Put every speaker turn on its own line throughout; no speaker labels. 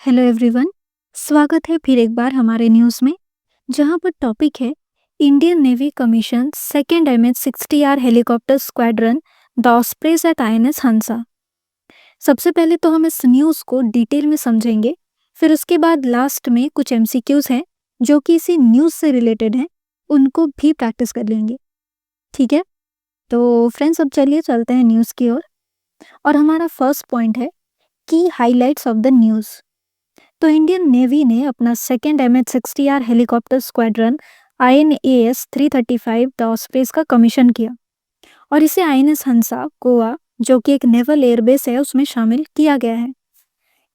Hello everyone. स्वागत है फिर एक बार हमारे न्यूज़ में, जहां पर टॉपिक है Indian Navy commission second MH-60R helicopter squadron the Ospreys at INS Hansa. सबसे पहले तो हम इस न्यूज़ को डिटेल में समझेंगे, फिर उसके बाद लास्ट में कुछ MCQs हैं जो कि इसी न्यूज़ से रिलेटेड हैं, उनको भी प्रैक्टिस कर लेंगे। ठीक है, तो फ्रेंड्स अब चलिए चलते हैं न्यूज़ की ओर। और हमारा फर्स्ट पॉइंट है की हाइलाइट्स ऑफ द न्यूज़। तो इंडियन नेवी ने अपना second MH-60R helicopter squadron INAS 335 the Ospreys का कमीशन किया और इसे INS हंसा गोवा, जो कि एक नेवल एयरबेस है, उसमें शामिल किया गया है।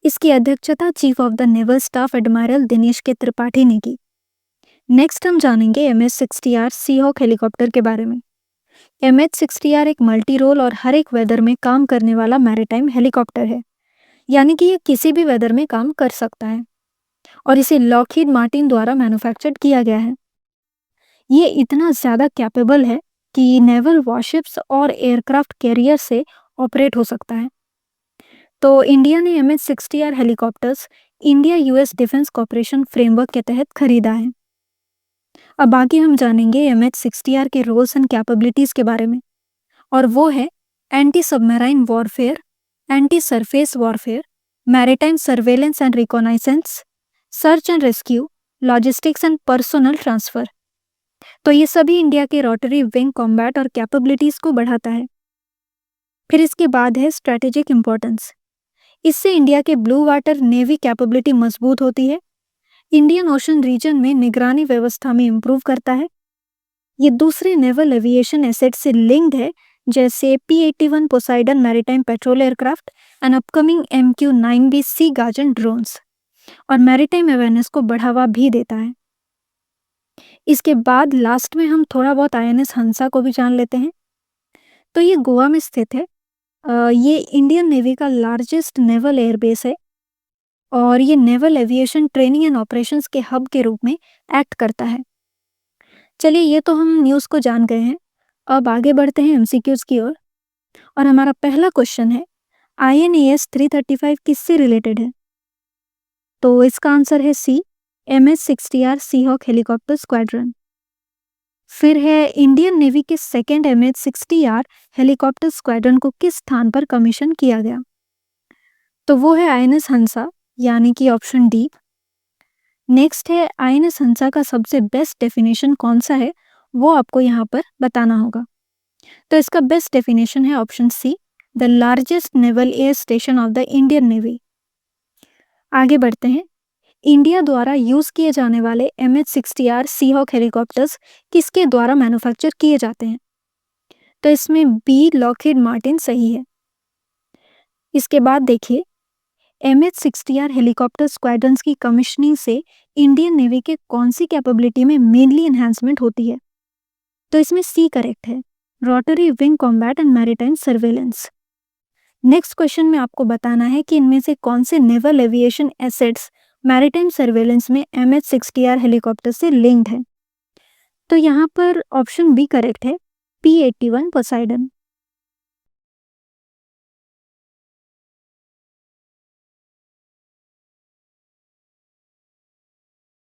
इसकी अध्यक्षता chief of the naval staff admiral Dinesh के त्रिपाठी ने की। नेक्स्ट हम जानेंगे MH-60R सीहॉक हेलीकॉप्टर के बारे में। MH-60R एक मल्टी रोल और हर एक वेदर में काम करने वाला मैरीटाइम हेलीकॉप्टर है, यानी कि ये किसी भी वेदर में काम कर सकता है और इसे लॉकहीड मार्टिन द्वारा मैन्युफैक्चर्ड किया गया है। ये इतना ज़्यादा कैपेबल है कि नेवल वॉरशिप्स और एयरक्राफ्ट कैरियर से ऑपरेट हो सकता है। तो इंडिया ने MH-60R helicopters India US defence corporation framework के तहत खरीदा है। अब आगे हम जानेंगे MH-60R के रोल्स एंड कैपेबिलिटीज़ के बारे में, और वो है anti submarine warfare, anti surface warfare, maritime surveillance and reconnaissance, search and rescue, logistics and personnel transfer. तो ये सभी इंडिया के रोटरी विंग कॉम्बैट और कैपेबिलिटीज को बढ़ाता है। फिर इसके बाद है स्ट्रेटेजिक इंपॉर्टेंस। इससे इंडिया के ब्लू वाटर नेवी कैपेबिलिटी मजबूत होती है, इंडियन ओशन रीजन में निगरानी व्यवस्था में इंप्रूव करता है। ये दूसरे नेवल एविएशन एसेट से लिंक्ड है, जैसे P-81 Poseidon maritime patrol aircraft and upcoming MQ-9B sea guardian drones, और मैरीटाइम अवेयरनेस को बढ़ावा भी देता है। इसके बाद लास्ट में हम थोड़ा बहुत INS हंसा को भी जान लेते हैं। तो ये गोवा में स्थित है। ये इंडियन नेवी का लार्जेस्ट नेवल एयरबेस है और ये naval aviation training and operations के हब के रूप में एक्ट करता है। चलिए, ये तो हम न्यूज़ को जान गए हैं। अब आगे बढ़ते हैं MCQs की ओर, और हमारा पहला क्वेश्चन है INAS 335 किससे रिलेटेड है? तो इसका आंसर है सी, MH-60R सीहॉक हेलीकॉप्टर स्क्वाड्रन। फिर है इंडियन नेवी के सेकेंड MH-60R हेलीकॉप्टर स्क्वाड्रन को किस स्थान पर कमीशन किया गया? तो वो है INS हंसा, यानी कि ऑप्शन डी। नेक्स्ट है INS हंसा का सबसे बेस्ट डेफिनेशन कौन सा है, वो आपको यहाँ पर बताना होगा। तो इसका बेस्ट डेफिनेशन है option C, the largest naval air station of the Indian navy. आगे बढ़ते हैं। इंडिया द्वारा यूज किए जाने वाले MH-60R सीहॉक हेलीकॉप्टर्स किसके द्वारा मैन्युफैक्चर किए जाते हैं? तो इसमें बी, लॉकहीड मार्टिन सही है। इसके बाद देखिए, MH-60R हेलीकॉप्टर स्क्वाड्रन्स की कमीशनिंग से इंडियन नेवी के कौन सी कैपेबिलिटी में मेनली एनहांसमेंट होती है? तो इसमें सी करेक्ट है, rotary wing combat and maritime surveillance. Next question में आपको बताना है कि इनमें से कौन से naval aviation assets maritime surveillance में MH-60R हेलीकॉप्टर से लिंक्ड है? तो यहाँ पर ऑप्शन बी करेक्ट है, P-81 पोसाइडन।